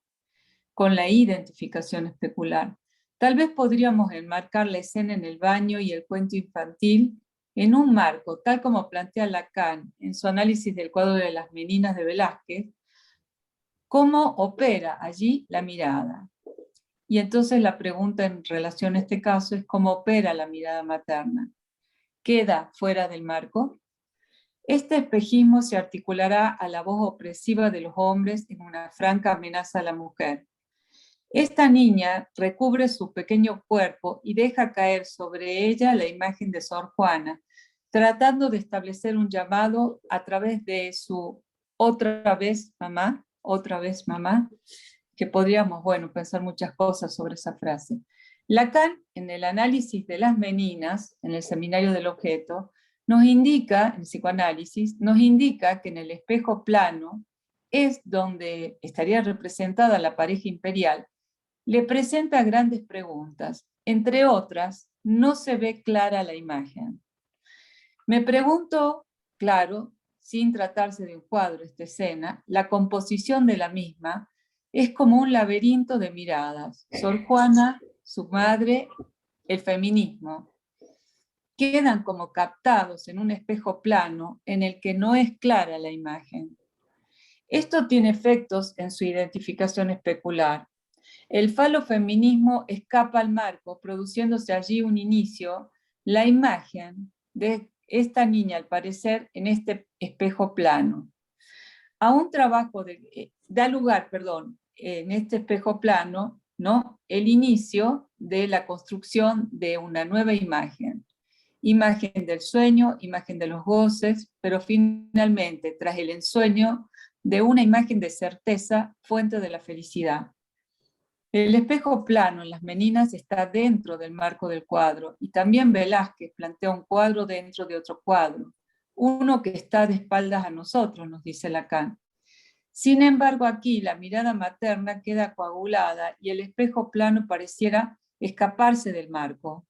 con la identificación especular. Tal vez podríamos enmarcar la escena en el baño y el cuento infantil en un marco, tal como plantea Lacan en su análisis del cuadro de las meninas de Velázquez, cómo opera allí la mirada. Y entonces la pregunta en relación a este caso es cómo opera la mirada materna. ¿Queda fuera del marco? Este espejismo se articulará a la voz opresiva de los hombres en una franca amenaza a la mujer. Esta niña recubre su pequeño cuerpo y deja caer sobre ella la imagen de Sor Juana, tratando de establecer un llamado a través de su otra vez mamá, que podríamos, bueno, pensar muchas cosas sobre esa frase. Lacan, en el análisis de las meninas, en el seminario del objeto, nos indica, en el psicoanálisis, nos indica que en el espejo plano es donde estaría representada la pareja imperial. Le presenta grandes preguntas. Entre otras, no se ve clara la imagen. Me pregunto, claro, sin tratarse de un cuadro esta escena, la composición de la misma es como un laberinto de miradas. Sor Juana, su madre, el feminismo, quedan como captados en un espejo plano en el que no es clara la imagen. Esto tiene efectos en su identificación especular. El falofeminismo escapa al marco, produciéndose allí un inicio, la imagen de esta niña, al parecer, en este espejo plano. A un trabajo da lugar, en este espejo plano, ¿no?, el inicio de la construcción de una nueva imagen. Imagen del sueño, imagen de los goces, pero finalmente, tras el ensueño, de una imagen de certeza, fuente de la felicidad. El espejo plano en las meninas está dentro del marco del cuadro, y también Velázquez plantea un cuadro dentro de otro cuadro, uno que está de espaldas a nosotros, nos dice Lacan. Sin embargo, aquí la mirada materna queda coagulada y el espejo plano pareciera escaparse del marco.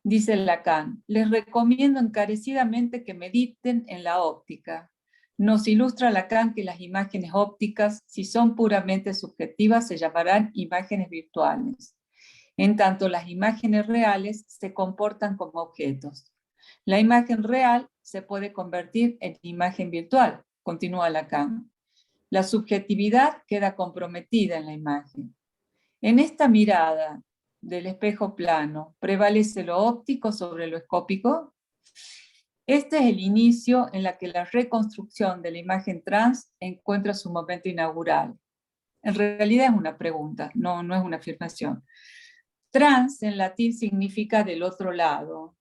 Dice Lacan, les recomiendo encarecidamente que mediten en la óptica. Nos ilustra Lacan que las imágenes ópticas, si son puramente subjetivas, se llamarán imágenes virtuales. En tanto, las imágenes reales se comportan como objetos. La imagen real se puede convertir en imagen virtual, continúa Lacan. La subjetividad queda comprometida en la imagen. En esta mirada del espejo plano, ¿prevalece lo óptico sobre lo escópico? Este es el inicio en la que la reconstrucción de la imagen trans encuentra su momento inaugural. En realidad es una pregunta, no es una afirmación. Trans en latín significa del otro lado.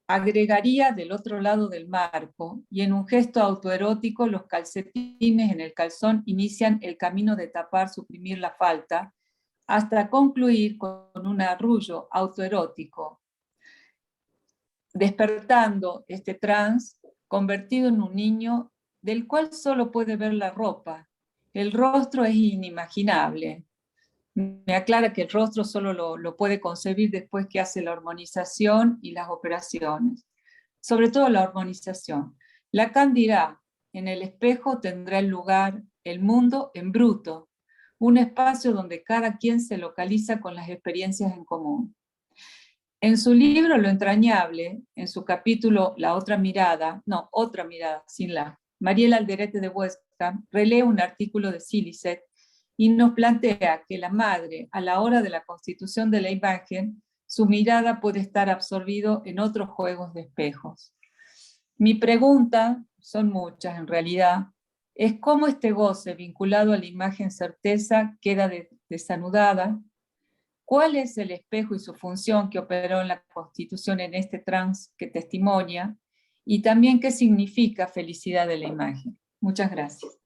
Agregaría del otro lado del marco, y en un gesto autoerótico los calcetines en el calzón inician el camino de tapar, suprimir la falta, hasta concluir con un arrullo autoerótico, despertando este trans convertido en un niño del cual solo puede ver la ropa. El rostro es inimaginable. Me aclara que el rostro solo lo puede concebir después que hace la hormonización y las operaciones. Sobre todo la hormonización. Lacan dirá, en el espejo tendrá el lugar el mundo en bruto, un espacio donde cada quien se localiza con las experiencias en común. En su libro Lo entrañable, en su capítulo La otra mirada, sin la, Mariela Alderete de Huesca relee un artículo de Silicet y nos plantea que la madre, a la hora de la constitución de la imagen, su mirada puede estar absorbido en otros juegos de espejos. Mi pregunta, son muchas en realidad, es cómo este goce vinculado a la imagen certeza queda desanudada. ¿Cuál es el espejo y su función que operó en la constitución en este trans que testimonia? Y también qué significa felicidad de la imagen. Muchas gracias.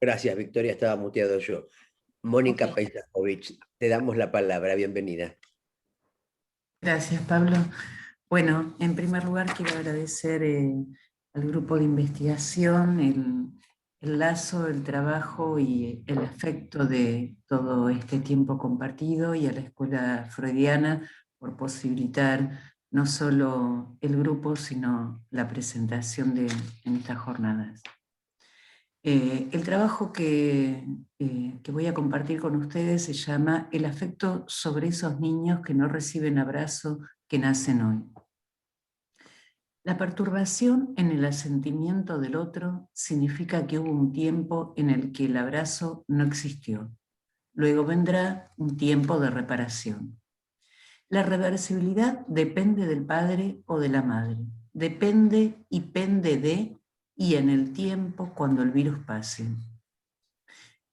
Gracias, Victoria, estaba muteado yo. Mónica Ok. Peisajovic, te damos la palabra, bienvenida. Gracias, Pablo. Bueno, en primer lugar quiero agradecer al grupo de investigación el lazo, el trabajo y el afecto de todo este tiempo compartido, y a la Escuela Freudiana por posibilitar no solo el grupo, sino la presentación en estas jornadas. El trabajo que voy a compartir con ustedes se llama El afecto sobre esos niños que no reciben abrazo que nacen hoy. La perturbación en el asentimiento del otro significa que hubo un tiempo en el que el abrazo no existió. Luego vendrá un tiempo de reparación. La reversibilidad depende del padre o de la madre. Depende y pende de y en el tiempo cuando el virus pase.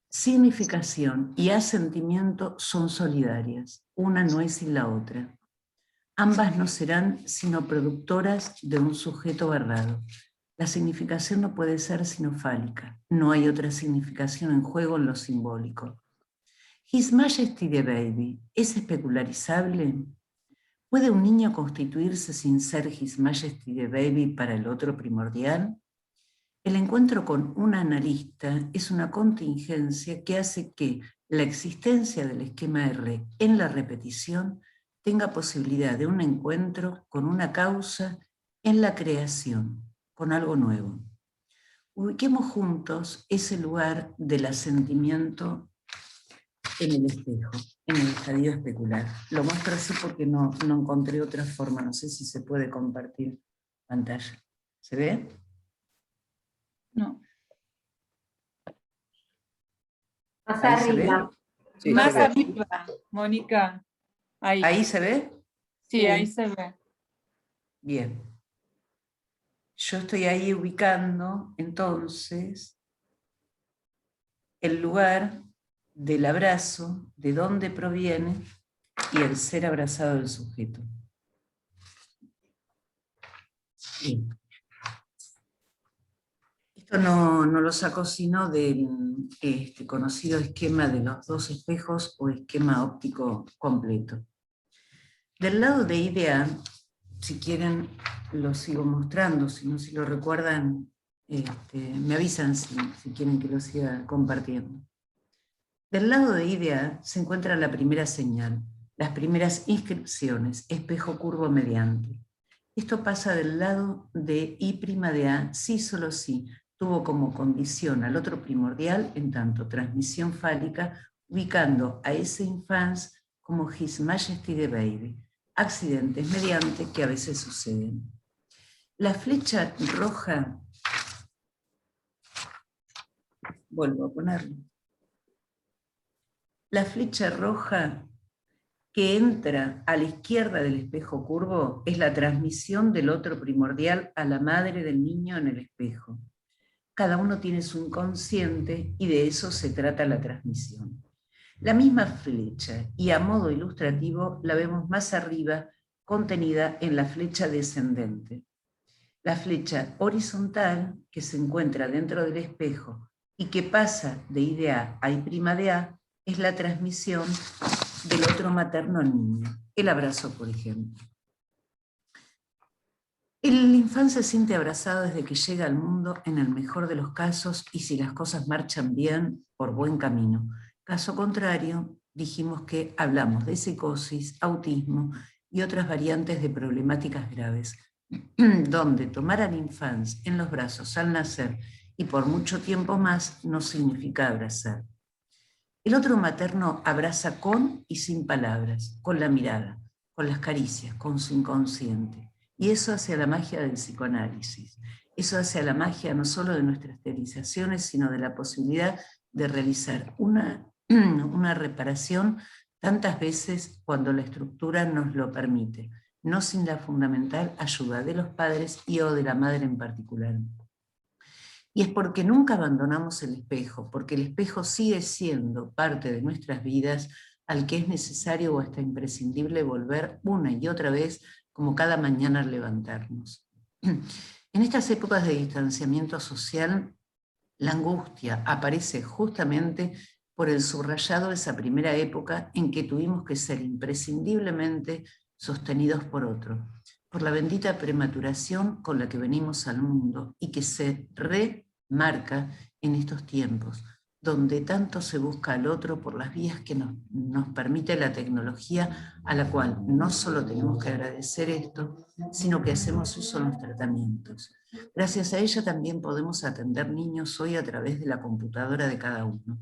Significación y asentimiento son solidarias. Una no es sin la otra. Ambas no serán sino productoras de un sujeto verdad. La significación no puede ser sino fálica. No hay otra significación en juego en lo simbólico. His Majesty the Baby, ¿es especularizable? ¿Puede un niño constituirse sin ser His Majesty the Baby para el otro primordial? El encuentro con un analista es una contingencia que hace que la existencia del esquema R en la repetición tenga posibilidad de un encuentro con una causa en la creación, con algo nuevo. Ubiquemos juntos ese lugar del asentimiento en el espejo, en el estadio especular. Lo muestro así porque no encontré otra forma, no sé si se puede compartir pantalla. ¿Se ve? No. Más ¿Ahí se arriba. ve? Sí, Más se ve. arriba, Mónica. Ahí. ¿Ahí se ve? Sí, ahí se ve. Bien. Yo estoy ahí ubicando, entonces, el lugar del abrazo, de dónde proviene, y el ser abrazado del sujeto. Bien. Esto no lo saco sino del conocido esquema de los dos espejos o esquema óptico completo. Del lado de idea, si quieren lo sigo mostrando, si no, si lo recuerdan, me avisan si quieren que lo siga compartiendo. Del lado de idea se encuentra la primera señal, las primeras inscripciones, espejo curvo mediante. Esto pasa del lado de I' de A, sí solo sí, tuvo como condición al otro primordial, en tanto transmisión fálica, ubicando a ese infans como His Majesty the Baby, accidentes mediante que a veces suceden. La flecha roja, vuelvo a ponerlo, la flecha roja que entra a la izquierda del espejo curvo es la transmisión del otro primordial a la madre del niño en el espejo. Cada uno tiene su inconsciente y de eso se trata la transmisión. La misma flecha, y a modo ilustrativo, la vemos más arriba, contenida en la flecha descendente. La flecha horizontal, que se encuentra dentro del espejo y que pasa de I de A a I' de A, es la transmisión del otro materno al niño, el abrazo, por ejemplo. El infante se siente abrazado desde que llega al mundo en el mejor de los casos y si las cosas marchan bien, por buen camino. Caso contrario, dijimos que hablamos de psicosis, autismo y otras variantes de problemáticas graves, donde tomar al infante en los brazos al nacer y por mucho tiempo más no significa abrazar. El otro materno abraza con y sin palabras, con la mirada, con las caricias, con su inconsciente. Y eso hace a la magia del psicoanálisis. Eso hace a la magia no solo de nuestras teorizaciones, sino de la posibilidad de realizar una reparación tantas veces cuando la estructura nos lo permite, no sin la fundamental ayuda de los padres y o de la madre en particular. Y es porque nunca abandonamos el espejo, porque el espejo sigue siendo parte de nuestras vidas al que es necesario o hasta imprescindible volver una y otra vez como cada mañana al levantarnos. En estas épocas de distanciamiento social, la angustia aparece justamente por el subrayado de esa primera época en que tuvimos que ser imprescindiblemente sostenidos por otro, por la bendita prematuración con la que venimos al mundo y que se remarca en estos tiempos, donde tanto se busca al otro por las vías que nos permite la tecnología, a la cual no solo tenemos que agradecer esto, sino que hacemos uso en los tratamientos. Gracias a ella también podemos atender niños hoy a través de la computadora de cada uno.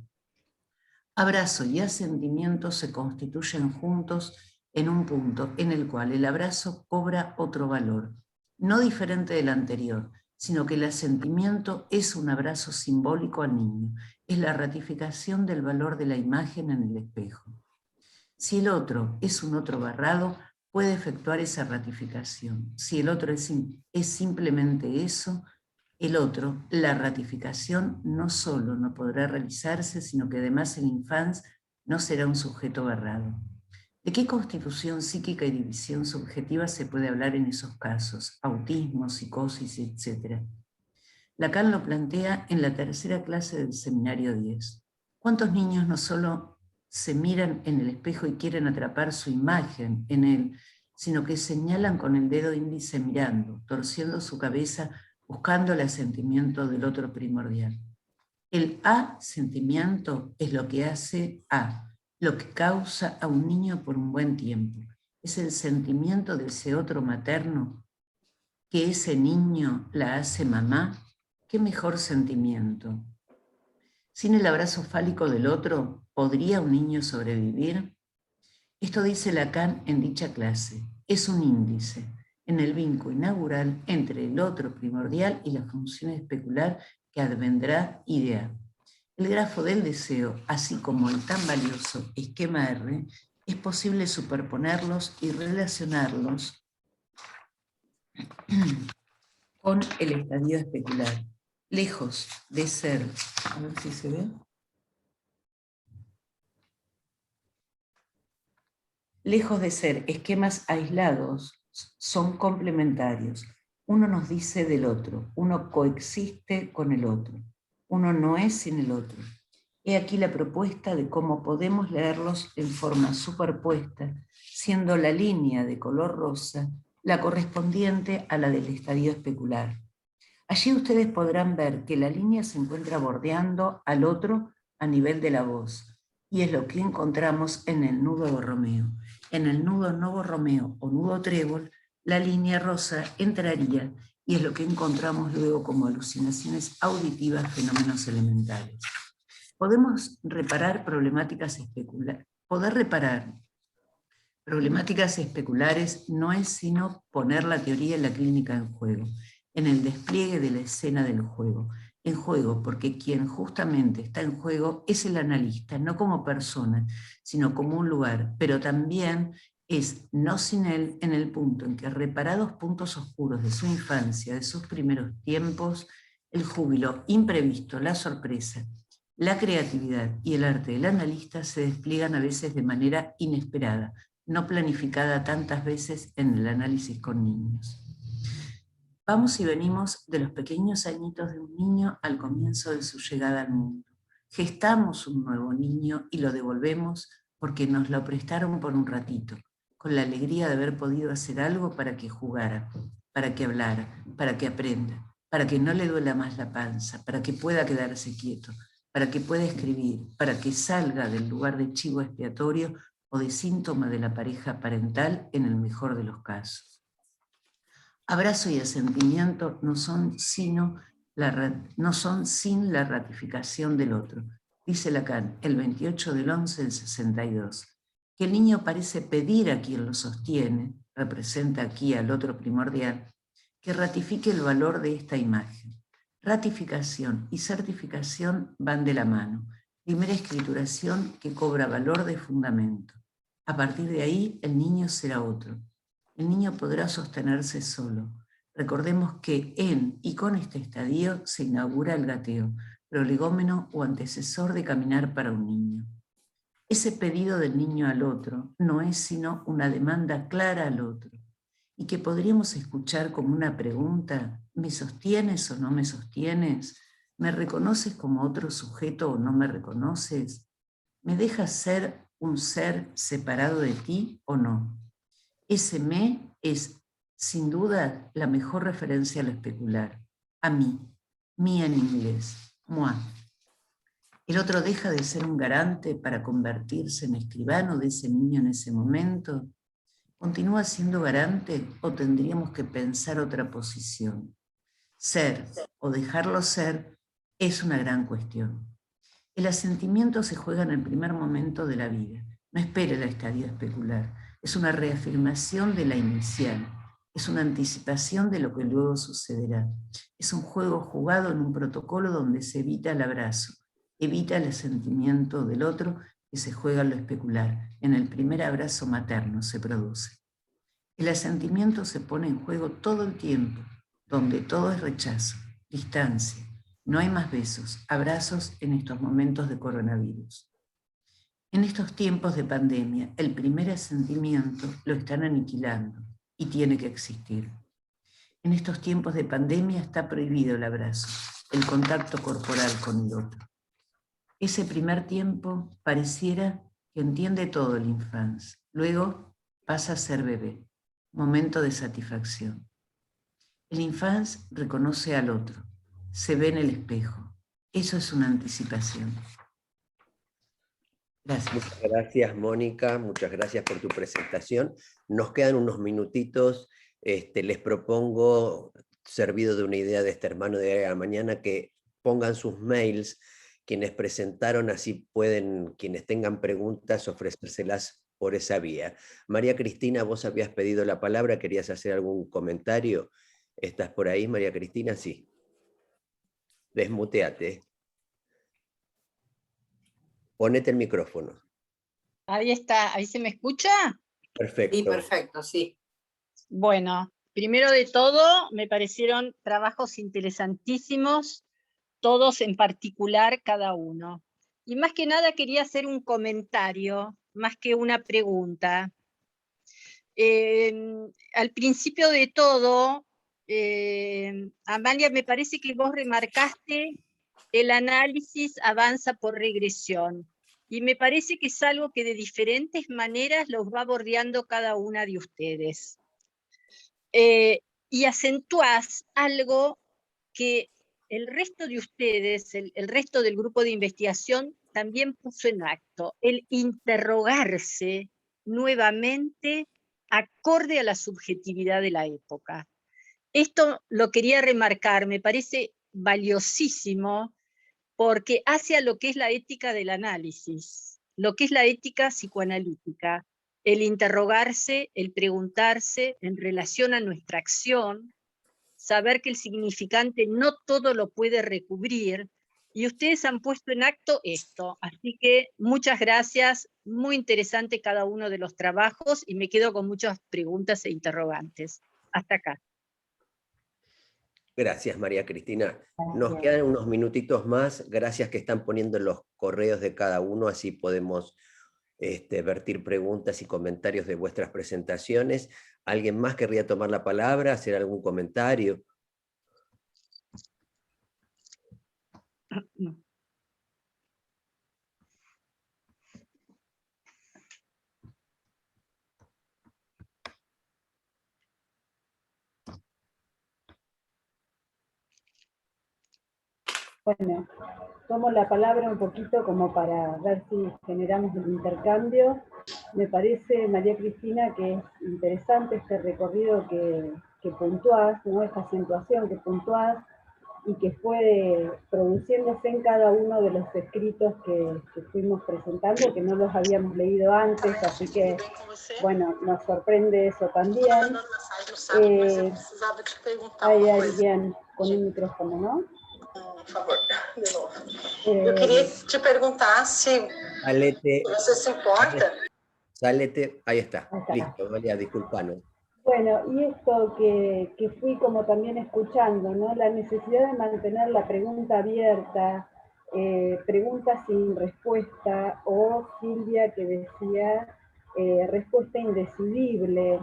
Abrazo y asentimiento se constituyen juntos en un punto en el cual el abrazo cobra otro valor, no diferente del anterior, sino que el asentimiento es un abrazo simbólico al niño, es la ratificación del valor de la imagen en el espejo. Si el otro es un otro barrado, puede efectuar esa ratificación. Si el otro es simplemente eso, el otro, la ratificación no solo no podrá realizarse, sino que además el infans no será un sujeto barrado. ¿De qué constitución psíquica y división subjetiva se puede hablar en esos casos? Autismo, psicosis, etc. Lacan lo plantea en la tercera clase del seminario 10. ¿Cuántos niños no solo se miran en el espejo y quieren atrapar su imagen en él, sino que señalan con el dedo índice mirando, torciendo su cabeza, buscando el asentimiento del otro primordial? El asentimiento es lo que hace a, lo que causa a un niño por un buen tiempo. Es el sentimiento de ese otro materno, que ese niño la hace mamá. ¿Qué mejor sentimiento? ¿Sin el abrazo fálico del otro, podría un niño sobrevivir? Esto dice Lacan en dicha clase. Es un índice en el vínculo inaugural entre el otro primordial y la función especular que advendrá idea. El grafo del deseo, así como el tan valioso esquema R, es posible superponerlos y relacionarlos con el estadio especular. Lejos de ser, a ver si se ve. Lejos de ser esquemas aislados, son complementarios. Uno nos dice del otro, uno coexiste con el otro, uno no es sin el otro. He aquí la propuesta de cómo podemos leerlos en forma superpuesta, siendo la línea de color rosa la correspondiente a la del estadio especular. Allí ustedes podrán ver que la línea se encuentra bordeando al otro a nivel de la voz, y es lo que encontramos en el nudo borromeo. En el nudo no borromeo o nudo trébol, la línea rosa entraría, y es lo que encontramos luego como alucinaciones auditivas, fenómenos elementales. Podemos reparar problemáticas especulares. Poder reparar problemáticas especulares no es sino poner la teoría y la clínica en juego, en el despliegue de la escena del juego. En juego, porque quien justamente está en juego es el analista, no como persona, sino como un lugar, pero también es no sin él en el punto en que, reparados puntos oscuros de su infancia, de sus primeros tiempos, el júbilo imprevisto, la sorpresa, la creatividad y el arte del analista se despliegan a veces de manera inesperada, no planificada tantas veces en el análisis con niños. Vamos y venimos de los pequeños añitos de un niño al comienzo de su llegada al mundo. Gestamos un nuevo niño y lo devolvemos porque nos lo prestaron por un ratito, con la alegría de haber podido hacer algo para que jugara, para que hablara, para que aprenda, para que no le duela más la panza, para que pueda quedarse quieto, para que pueda escribir, para que salga del lugar de chivo expiatorio o de síntoma de la pareja parental en el mejor de los casos. Abrazo y asentimiento no son sin la ratificación del otro. Dice Lacan, el 28 del 11 del 62, que el niño parece pedir a quien lo sostiene, representa aquí al otro primordial, que ratifique el valor de esta imagen. Ratificación y certificación van de la mano. Primera escrituración que cobra valor de fundamento. A partir de ahí, el niño será otro. El niño podrá sostenerse solo. Recordemos que en y con este estadio se inaugura el gateo, prolegómeno o antecesor de caminar para un niño. Ese pedido del niño al otro no es sino una demanda clara al otro, y que podríamos escuchar como una pregunta: ¿me sostienes o no me sostienes? ¿Me reconoces como otro sujeto o no me reconoces? ¿Me dejas ser un ser separado de ti o no? Ese me es, sin duda, la mejor referencia a lo especular. A mí, me en inglés, moi. El otro deja de ser un garante para convertirse en escribano de ese niño en ese momento. ¿Continúa siendo garante o tendríamos que pensar otra posición? Ser o dejarlo ser es una gran cuestión. El asentimiento se juega en el primer momento de la vida. No espere la estadio especular. Es una reafirmación de la inicial. Es una anticipación de lo que luego sucederá. Es un juego jugado en un protocolo donde se evita el abrazo, evita el asentimiento del otro que se juega en lo especular, en el primer abrazo materno se produce. El asentimiento se pone en juego todo el tiempo, donde todo es rechazo, distancia. No hay más besos, abrazos en estos momentos de coronavirus. En estos tiempos de pandemia, el primer asentimiento lo están aniquilando y tiene que existir. En estos tiempos de pandemia está prohibido el abrazo, el contacto corporal con el otro. Ese primer tiempo pareciera que entiende todo el infans. Luego pasa a ser bebé, momento de satisfacción. El infans reconoce al otro, se ve en el espejo. Eso es una anticipación. Gracias. Muchas gracias, Mónica. Muchas gracias por tu presentación. Nos quedan unos minutitos. Les propongo, servido de una idea de este hermano de la mañana, que pongan sus mails, quienes presentaron, así pueden, quienes tengan preguntas, ofrecérselas por esa vía. María Cristina, vos habías pedido la palabra, ¿querías hacer algún comentario? ¿Estás por ahí, María Cristina? Sí. Desmuteate. Ponete el micrófono. Ahí está, ¿ahí se me escucha? Perfecto. Sí, perfecto, sí. Bueno, primero de todo, me parecieron trabajos interesantísimos, todos en particular, cada uno. Y más que nada quería hacer un comentario, más que una pregunta. Al principio de todo, Amalia, me parece que vos remarcaste el análisis avanza por regresión. Y me parece que es algo que de diferentes maneras los va bordeando cada una de ustedes. Y acentuás algo que el resto de ustedes, el resto del grupo de investigación, también puso en acto, el interrogarse nuevamente acorde a la subjetividad de la época. Esto lo quería remarcar, me parece valiosísimo, porque hacia lo que es la ética del análisis, lo que es la ética psicoanalítica, el interrogarse, el preguntarse en relación a nuestra acción, saber que el significante no todo lo puede recubrir, y ustedes han puesto en acto esto, así que muchas gracias, muy interesante cada uno de los trabajos, y me quedo con muchas preguntas e interrogantes. Hasta acá. Gracias, María Cristina. Nos quedan unos minutitos más. Gracias que están poniendo los correos de cada uno, así podemos vertir preguntas y comentarios de vuestras presentaciones. ¿Alguien más querría tomar la palabra, hacer algún comentario? Bueno, tomo la palabra un poquito como para ver si generamos el intercambio. Me parece, María Cristina, que es interesante este recorrido que puntuás, ¿no? Esta acentuación que puntuás y que fue produciéndose en cada uno de los escritos que fuimos presentando, que no los habíamos leído antes, así que, bueno, nos sorprende eso también. Hay alguien con un micrófono, ¿no? Por favor, de novo. Eu queria te perguntar se você se importa. Sálete, ahí está. Listo, María, disculpanos. Bueno, y esto que fui como también escuchando, ¿no? La necesidad de mantener la pregunta abierta, preguntas sin respuesta, o Silvia que decía respuesta indecidible,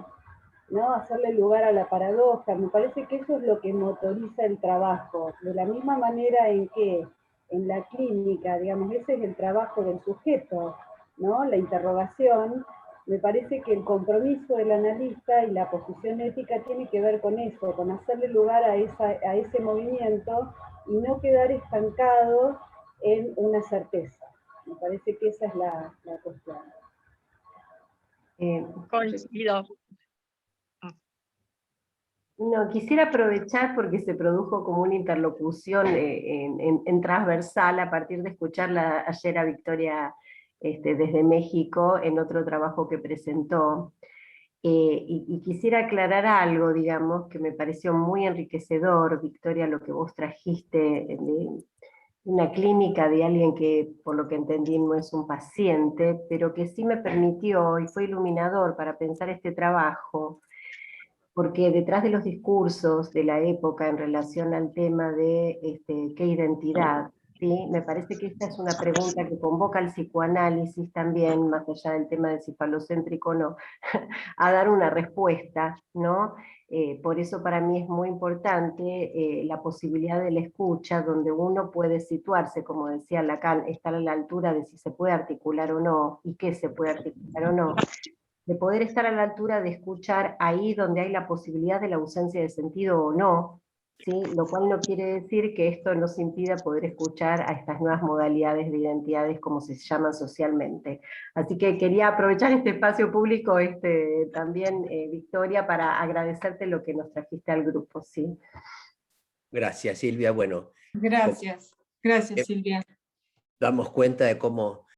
¿no? Hacerle lugar a la paradoja. Me parece que eso es lo que motoriza el trabajo, de la misma manera en que en la clínica, digamos, ese es el trabajo del sujeto, ¿no? La interrogación. Me parece que el compromiso del analista y la posición ética tiene que ver con eso, con hacerle lugar a ese movimiento y no quedar estancado en una certeza. Me parece que esa es la cuestión. Coincido. No, quisiera aprovechar porque se produjo como una interlocución en transversal a partir de escucharla ayer a Victoria desde México en otro trabajo que presentó. Y quisiera aclarar algo, digamos, que me pareció muy enriquecedor, Victoria, lo que vos trajiste una clínica de alguien que, por lo que entendí, no es un paciente, pero que sí me permitió y fue iluminador para pensar este trabajo, porque detrás de los discursos de la época en relación al tema de qué identidad, ¿sí? Me parece que esta es una pregunta que convoca al psicoanálisis también, más allá del tema de si falocéntrico o no, a dar una respuesta, ¿no? Por eso para mí es muy importante la posibilidad de la escucha, donde uno puede situarse, como decía Lacan, estar a la altura de si se puede articular o no, y qué se puede articular o no, de poder estar a la altura de escuchar ahí donde hay la posibilidad de la ausencia de sentido o no, ¿sí? Lo cual no quiere decir que esto nos impida poder escuchar a estas nuevas modalidades de identidades como se llaman socialmente. Así que quería aprovechar este espacio público también, Victoria, para agradecerte lo que nos trajiste al grupo. ¿Sí? Gracias, Silvia. Bueno, Gracias, gracias Silvia. damos cuenta de cómo